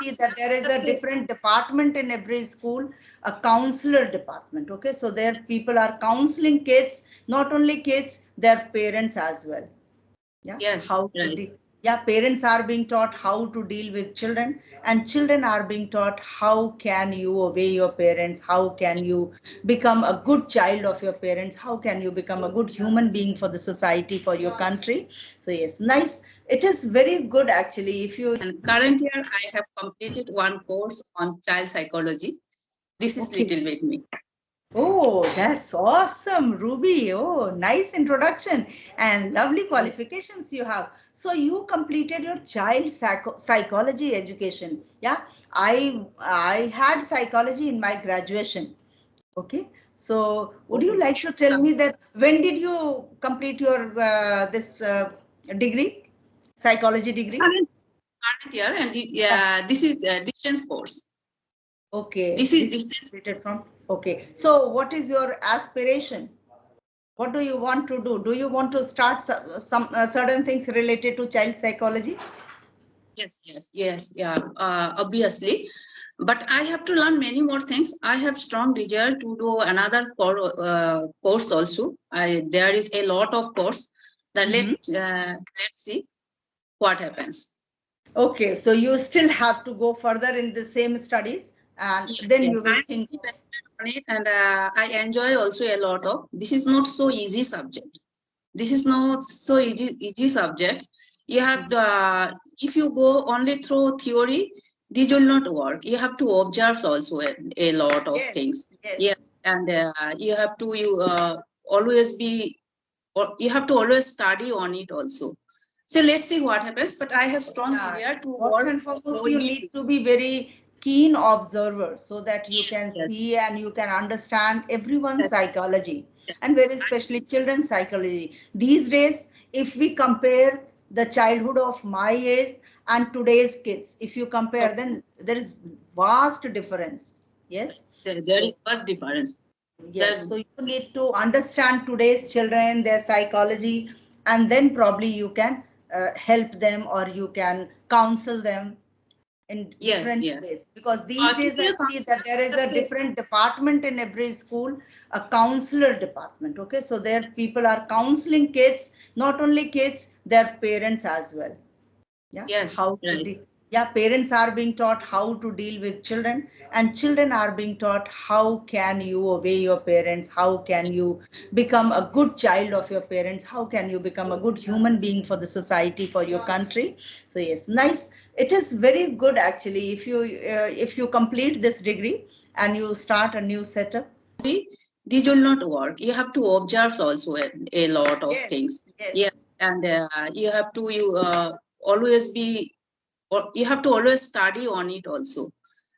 see that there is a different department in every school, a counselor department. Okay, so there people are counseling kids, not only kids, their parents as well. Yeah. Yes. How to deal. Yeah, parents are being taught how to deal with children, and children are being taught how can you obey your parents, how can you become a good child of your parents, how can you become a good human being for the society, for your country. So yes, nice. It is very good actually. If you And current year, I have completed one course on child psychology. This is little bit me. Oh, that's awesome, Ruby. Oh, nice introduction and lovely qualifications you have. So you completed your child psychology education. Yeah, I had psychology in my graduation. Okay. So would you like to tell me that when did you complete your this degree, psychology degree? Current year, and this is the distance course. Okay. This is distance from. Okay. So what is your aspiration? What do you want to do? Do you want to start some certain things related to child psychology? Yes, yeah, obviously. But I have to learn many more things. I have strong desire to do another course also. There is a lot of course. That let's see what happens. Okay, so you still have to go further in the same studies, and then you will think on it, and I enjoy also a lot of. This is not so easy subject. This is not so easy subjects. You have to, if you go only through theory, this will not work. You have to observe also a lot of things. Yes, and you have to always be, or you have to always study on it also. So let's see what happens. But I have strong desire to work. First and foremost, you need to be very keen observer so that you can see and you can understand everyone's psychology, and very especially children's psychology. These days, if we compare the childhood of my age and today's kids, if you compare, then there is vast difference. Yes, there is vast difference. Yes, so you need to understand today's children, their psychology, and then probably you can help them, or you can counsel them in different ways. Because these days I see that there is a different department in every school, a counselor department. Okay, so there people are counseling kids, not only kids, their parents as well. Yeah. How to deal. Yeah, parents are being taught how to deal with children, and children are being taught how can you obey your parents, how can you become a good child of your parents, how can you become a good human being for the society, for your country. So yes, nice. It is very good actually. If you complete this degree and you start a new setup, these will not work. You have to observe also a lot of things. Yes, and you have to always be, or you have to always study on it also.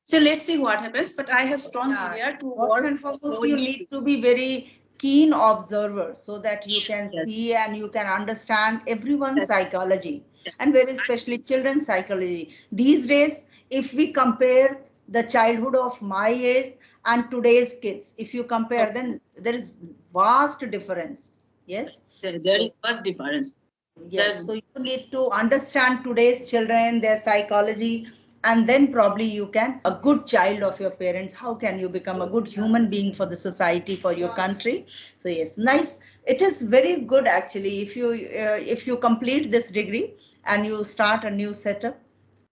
So let's see what happens. But I have strong desire to work. First and foremost, you need to be very keen observer so that you can see and you can understand everyone's psychology, and very especially children's psychology. These days, if we compare the childhood of my age and today's kids, if you compare, then there is vast difference. Yes, there is vast difference. Yes, so you need to understand today's children, their psychology, and then probably you can a good child of your parents. How can you become a good human being for the society, for your country? So yes, nice. It is very good actually. If you complete this degree and you start a new setup,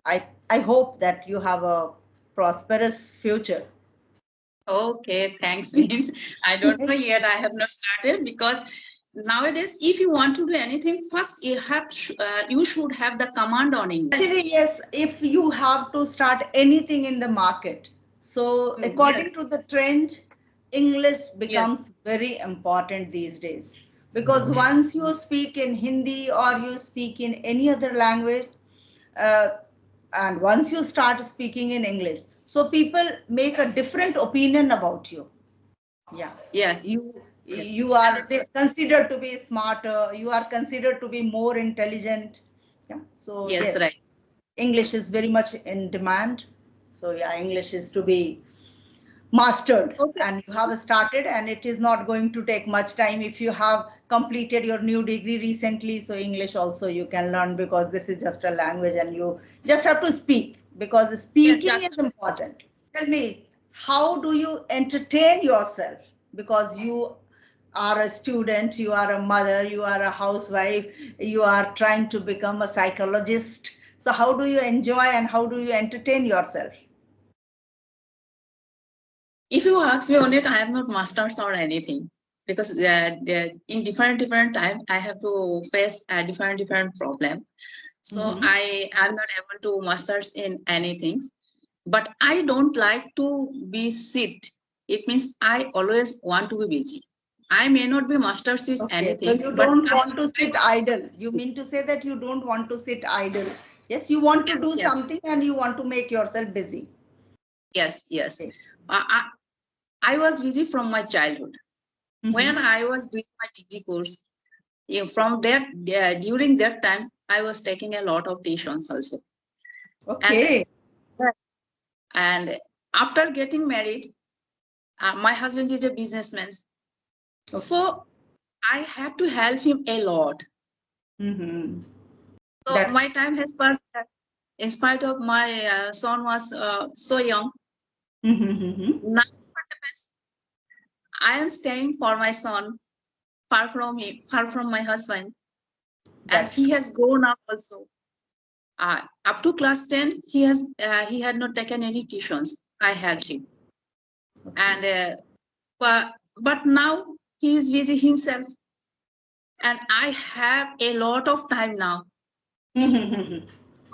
I hope that you have a prosperous future. Okay, thanks. Means I don't know yet. I have not started, because nowadays, if you want to do anything, first you should have the command on English. Actually, yes, if you have to start anything in the market, so according to the trend, English becomes very important these days. Because once you speak in Hindi or you speak in any other language, uh, and once you start speaking in English, so people make a different opinion about you. Yeah. Yes. You are considered to be smarter. You are considered to be more intelligent. Yeah. So yes, right. English is very much in demand. So yeah, English is to be mastered, and you have started, and it is not going to take much time if you have completed your new degree recently. So English also you can learn, because this is just a language and you just have to speak. because speaking is important. Tell me, how do you entertain yourself? Because you are a student, you are a mother, you are a housewife, you are trying to become a psychologist. So how do you enjoy and how do you entertain yourself? If you ask me on it, I have not masters or anything, because in different time I have to face a different problem. So I am not able to masters in anything. But I don't like to be sit. It means I always want to be busy. I may not be masters in anything, so you but don't want to sit idle. You mean to say that you don't want to sit idle. Yes, you want to do something and you want to make yourself busy. Yes. I was busy from my childhood. When I was doing my PG course, from that during that time, I was taking a lot of tuitions also. Okay. And after getting married, my husband is a businessman. Okay. So I had to help him a lot. So my time has passed. In spite of my son was so young. Now what happens? I am staying for my son, far from him, far from my husband. And he has grown up also. Up to class 10, he had not taken any tuitions. I helped him. And but now he is busy himself. And I have a lot of time now.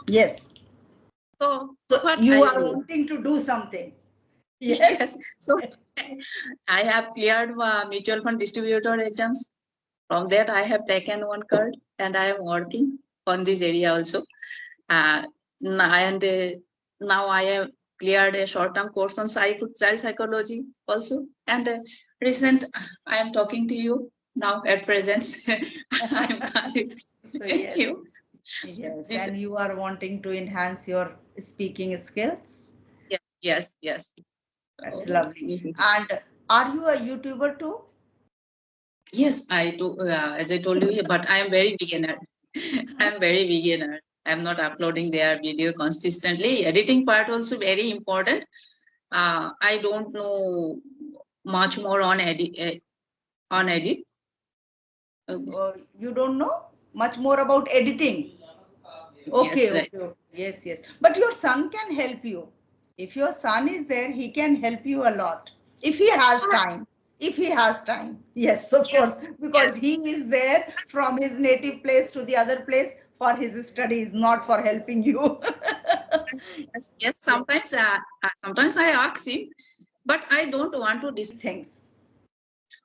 Yes. So what you I are do? wanting to do something. Yes. So I have cleared mutual fund distributor exams. From that, I have taken one card and I am working on this area also. And now I have cleared a short-term course on child psychology also. And recent, I am talking to you now at present. I am Thank you. Yes, and you are wanting to enhance your speaking skills. Yes. That's lovely. And are you a YouTuber too? Yes, I do. As I told you, but I am very beginner. I am very beginner. I am not uploading their video consistently. Editing part also very important. I don't know much more on edit. You don't know much more about editing. Okay, yes, right. okay. Yes. But your son can help you. If your son is there, he can help you a lot. If he has time. If he has time. Yes, of course. Because he is there from his native place to the other place for his studies, not for helping you. Yes, sometimes I ask him, but I don't want to these things.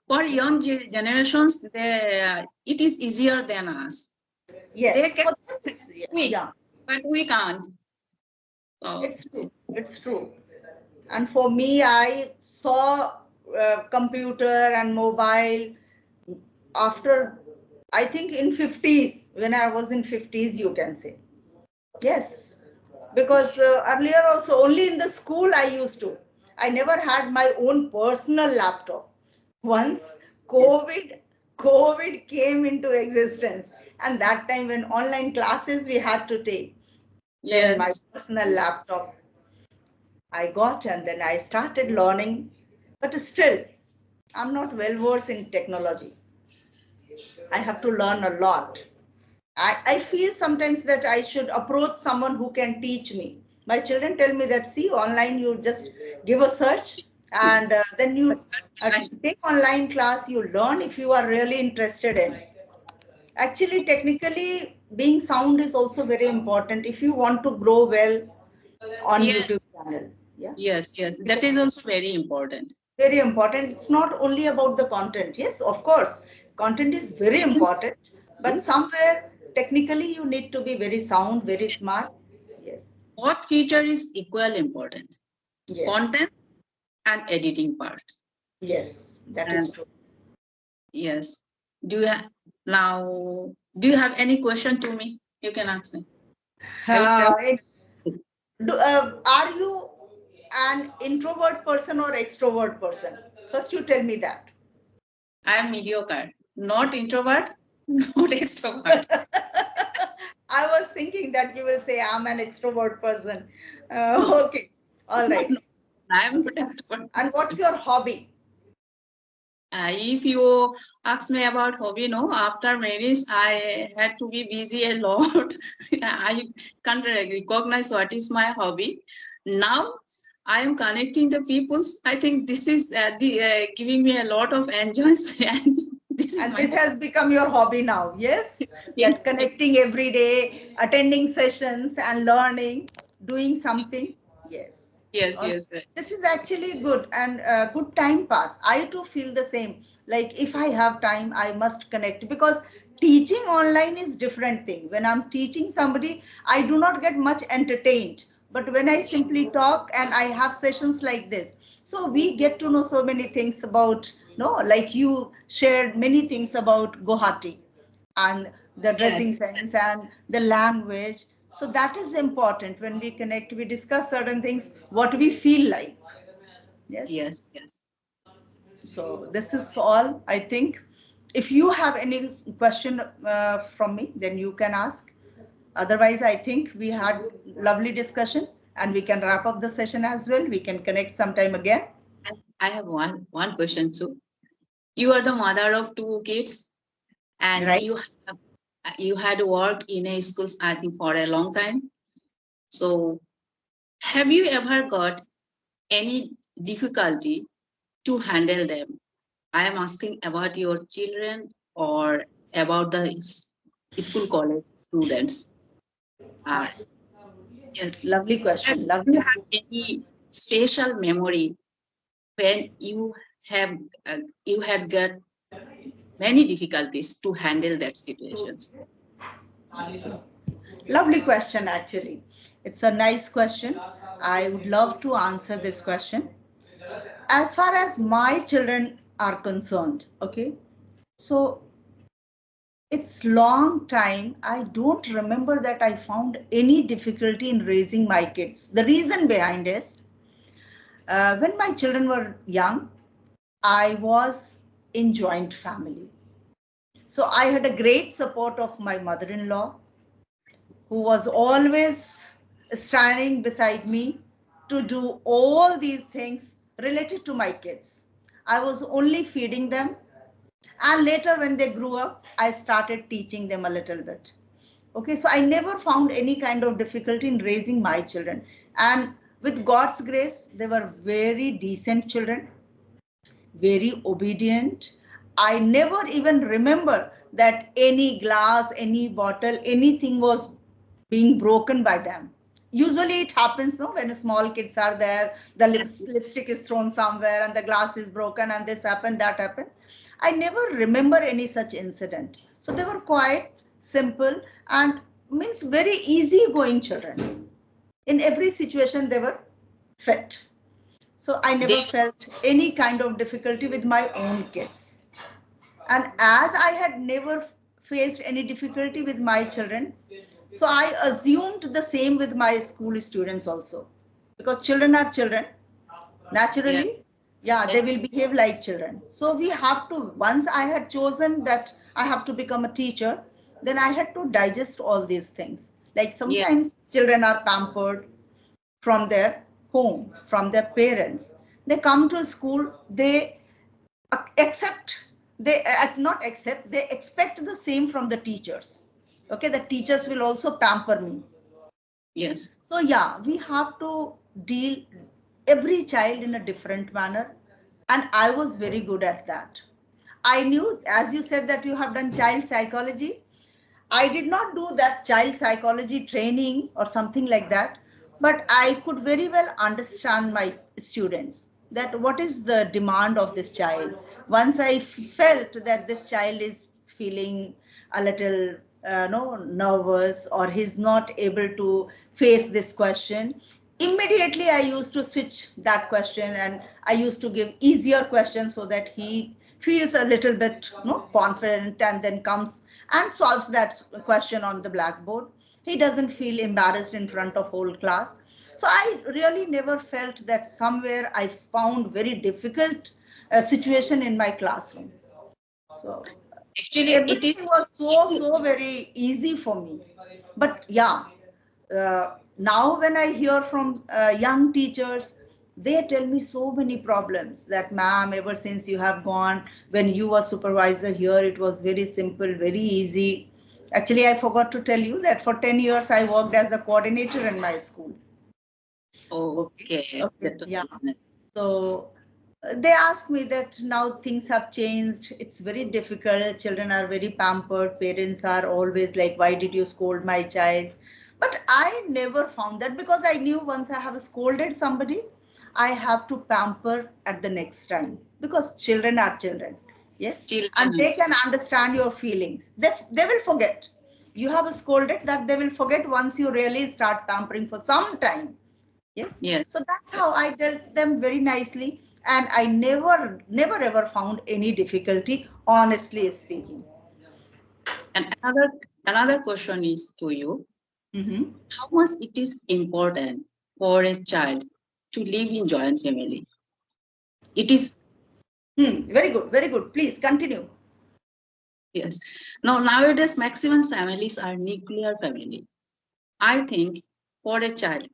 For young generations, it is easier than us. Yes. They can quick, but we can't. It's true. And for me, I saw computer and mobile after, I think in 50s, when I was in 50s, you can say. Yes, because earlier also only in the school I used to. I never had my own personal laptop. Once COVID came into existence, and that time when online classes we had to take, then my personal laptop I got, and then I started learning. But still, I'm not well versed in technology. I have to learn a lot. I feel sometimes that I should approach someone who can teach me. My children tell me that, see, online you just give a search and then you take online class, you learn if you are really interested in. Actually, technically, being sound is also very important if you want to grow well on YouTube channel. Yeah. Yes. That is also very important. Very important. It's not only about the content. Yes, of course, content is very important, but somewhere technically you need to be very sound, very smart. Yes. What feature is equal important? Yes. Content and editing part. Yes, that is true. Yes. Do you have any question to me? You can ask me. Are you an introvert person or extrovert person? First, you tell me that. I am mediocre, not introvert, not extrovert. I was thinking that you will say I'm an extrovert person. Okay, all No, right. no, I'm not expert And what's person. your hobby? If you ask me about hobby, no, after marriage, I had to be busy a lot. I can't recognize what is my hobby. Now I am connecting the peoples. I think this is giving me a lot of enjoy, and this is And my this hobby. has become your hobby now, yes? That Yes, connecting every day, attending sessions and learning, doing something. Yes. yes, All- yes, yes. This is actually good and good time pass. I too feel the same. Like if I have time, I must connect because teaching online is different thing. When I'm teaching somebody, I do not get much entertained. But when I simply talk and I have sessions like this, so we get to know so many things about, no, like you shared many things about Guwahati and the dressing Yes, sense and the language. So that is important. When we connect, we discuss certain things, what we feel like. Yes. yes, yes. So this is all, I think. If you have any question from me, then you can ask. Otherwise, I think we had lovely discussion and we can wrap up the session as well. We can connect sometime again. I have one question too. You are the mother of two kids, and Right? you had worked in a school, I think, for a long time. So, have you ever got any difficulty to handle them? I am asking about your children or about the school college students. Uh, Yes. yes. Lovely Have question. you Lovely. have any special memory when have uh, you had got many difficulties to handle that situations? Lovely question, actually. It's a nice question. I would love to answer this question. As far as my children are concerned, okay, so it's long time. I don't remember that I found any difficulty in raising my kids. The reason behind is when my children were young, I was in joint family. So I had a great support of my mother-in-law who was always standing beside me to do all these things related to my kids. I was only feeding them, and later when they grew up, I started teaching them a little bit. Okay, so I never found any kind of difficulty in raising my children. And with God's grace, they were very decent children, very obedient. I never even remember that any glass, any bottle, anything was being broken by them. Usually it happens, no, when small kids are there, the Yes, lipstick is thrown somewhere and the glass is broken and this happened, that happened. I never remember any such incident. So they were quite simple and means very easy going children. In every situation they were fit. So I never they felt any kind of difficulty with my own kids. And as I had never faced any difficulty with my children, so I assumed the same with my school students also. Because children are children, yeah, naturally, yeah, they will behave like children. So we have to, once I had chosen that I have to become a teacher, then I had to digest all these things. Like yeah, sometimes children are pampered from their home, from their parents. They come to school, they accept, they not accept, they expect the same from the teachers. Okay, the teachers will also pamper me. yes, So yeah, we have to deal every child in a different manner, and I was very good at that. I knew, as you said, that you have done child psychology. I did not do that child psychology training or something like that, but I could very well understand my students, that what is the demand of this child. Once I felt that this child is feeling a little no nervous or he's not able to face this question, immediately I used to switch that question and I used to give easier questions so that he feels a little bit confident and then comes and solves that question on the blackboard. He doesn't feel embarrassed in front of whole class. So I really never felt that somewhere I found very difficult situation in my classroom. So actually, it is everything was so easy. so very easy for me. But yeah, now when I hear from young teachers, they tell me so many problems that, ma'am, ever since you have gone, when you were supervisor here, it was very simple, very easy. Actually, I forgot to tell you that for 10 years I worked as a coordinator in my school. Okay, Okay. that Yeah. was nice. So they ask me that now things have changed. It's very difficult. Children are very pampered. Parents are always like, why did you scold my child? But I never found that, because I knew once I have scolded somebody, I have to pamper at the next time, because children are children. Yes. And Children, they can understand your feelings. They will forget. You have scolded that, they will forget once you really start pampering for some time. Yes. yes. So that's how I dealt them very nicely. And I never ever found any difficulty, honestly speaking. And another question is to you. Mm-hmm. How much it is important for a child to live in joint family? It is, Very good, very good. Please continue. yes. Now nowadays maximum families are nuclear family. I think for a child,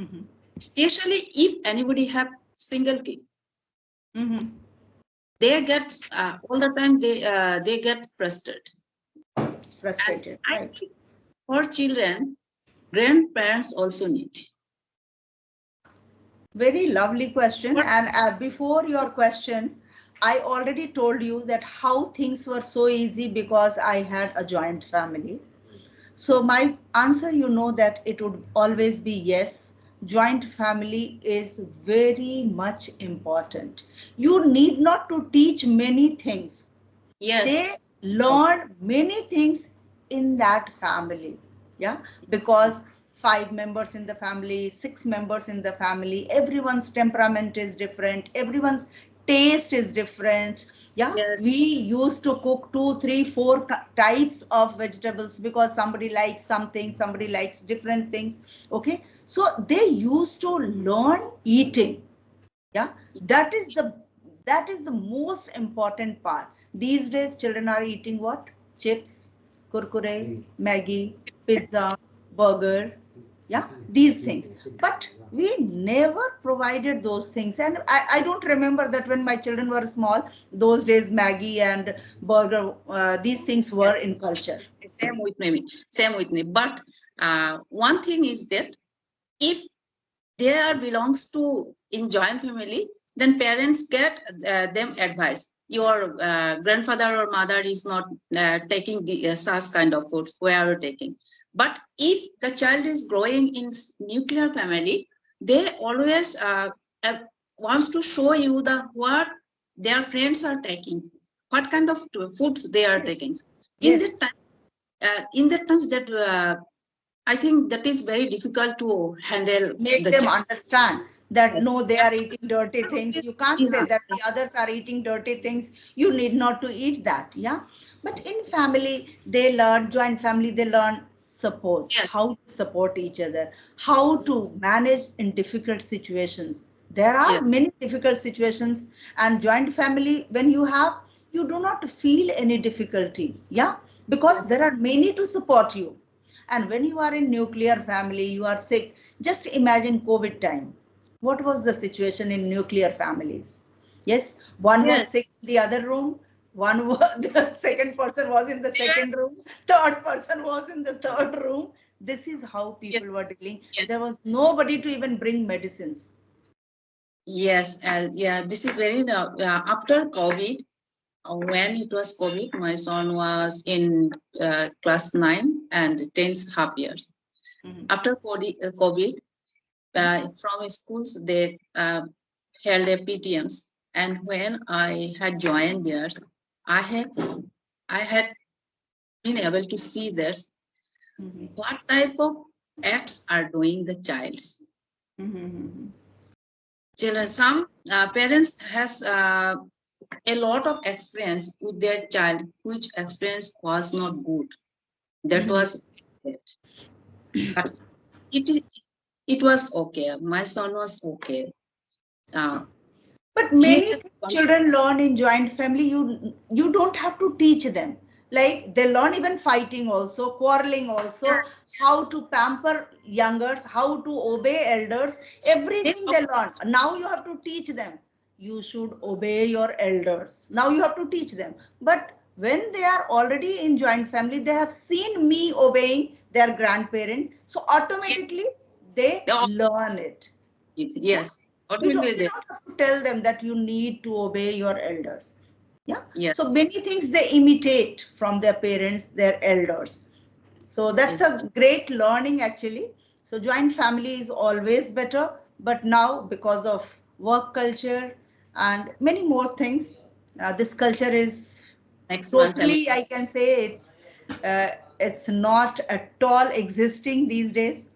Mm-hmm. especially if anybody have single kid, Mm-hmm. they get all the time they get frustrated. And Frustrated, I right? think for children, grandparents also need. Very lovely question. What? And before your question, I already told you that how things were so easy because I had a joint family. So my answer, you know, that it would always be yes. Joint family is very much important. You need not to teach many things. Yes. They learn many things in that family. Yeah, Yes. because 5 members in the family, 6 members in the family, everyone's temperament is different, everyone's taste is different. Yeah, we Yes. used to cook two, three, four types of vegetables because somebody likes something, somebody likes different things. Okay, so they used to learn eating. Yeah, that is the most important part. These days children are eating what? Chips, kurkure, maggie, pizza, burger. Yeah, these things. But we never provided those things. And I don't remember that when my children were small, those days maggie and burger, these things were in culture. Same with me. Same with me. But one thing is that if they are belongs to in joint family, then parents get them advice. Your grandfather or mother is not taking the such kind of foods. Where are you taking? But if the child is growing in nuclear family, they always wants to show you the what their friends are taking, what kind of foods they are taking. In that Yes. time, in that times that I think that is very difficult to handle Make the them child. understand that Yes. no, they are eating dirty things. You can't say Yeah. that the others are eating dirty things, you need not to eat that. Yeah, but in family they learn, joint family they learn support, Yes. how to support each other, how to manage in difficult situations. There are Yes. many difficult situations, and joint family, when you have, you do not feel any difficulty. Yeah, because Yes. there are many to support you. And when you are in nuclear family, you are sick. Just imagine COVID time. What was the situation in nuclear families? Yes, one was Yes. sick in the other room. One was, the second person was in the second room. Third person was in the third room. This is how people Yes. were dealing. Yes. There was nobody to even bring medicines. Yes. Yeah. This is very after COVID. When it was COVID, my son was in class 9 and 10th half years. Mhm. After COVID, from schools they held a PTMs, and when I had joined theirs, I had I had been able to see that Mhm. what type of acts are doing the childs. Mhm. Children, some parents has a lot of experience with their child, which experience was not good. That Mhm. was it. But it is it was okay. My son was okay. Uh, But he many has things children learn in joint family, you don't have to teach them. Like they learn even fighting also, quarreling also, Yes. how to pamper youngers, how to obey elders, everything they learn. Now you have to teach them. You should obey your elders. Now you have to teach them. But when they are already in joint family, they have seen me obeying their grandparents. So automatically they learn it. Yeah. Yes. We don't, Automatically we they. don't have to tell them that you need to obey your elders. Yeah. Yes. So many things they imitate from their parents, their elders. So that's a great learning actually. So joint family is always better, but now because of work culture and many more things, this culture is Next month, totally, I can say it's not at all existing these days.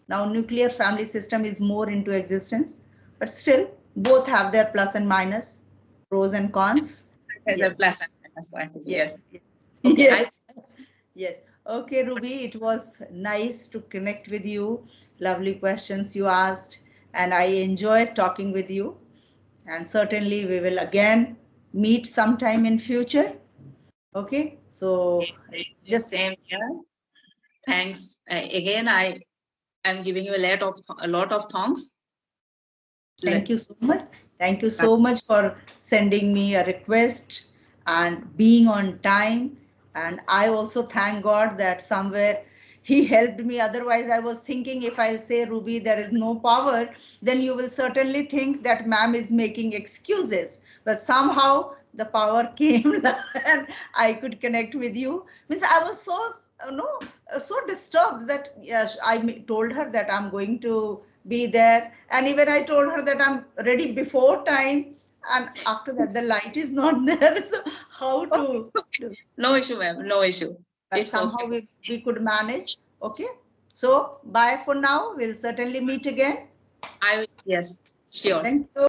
Now nuclear family system is more into existence, but still both have their plus and minus, pros and cons. as a Yes. plus and minus point. Yes. Yes. Yes. Okay. Yes. Yes. Okay, Ruby, it was nice to connect with you. Lovely questions you asked, and I enjoyed talking with you. And certainly we will again meet sometime in future. Okay, so It's the just same here. Thanks. Again, I am giving you a lot of thanks. thank you so much. Thank you so much for sending me a request and being on time. And I also thank God that somewhere He helped me. Otherwise, I was thinking if I say, Ruby, there is no power, then you will certainly think that ma'am is making excuses. But somehow the power came and I could connect with you. Means I was so no so disturbed that yes, I told her that I'm going to be there, and even I told her that I'm ready before time, and after that the light is not there. So how to do? No issue, ma'am. No issue. But It's somehow okay. we could manage. Okay, so bye for now. We'll certainly meet again. Yes, sure. Thank you.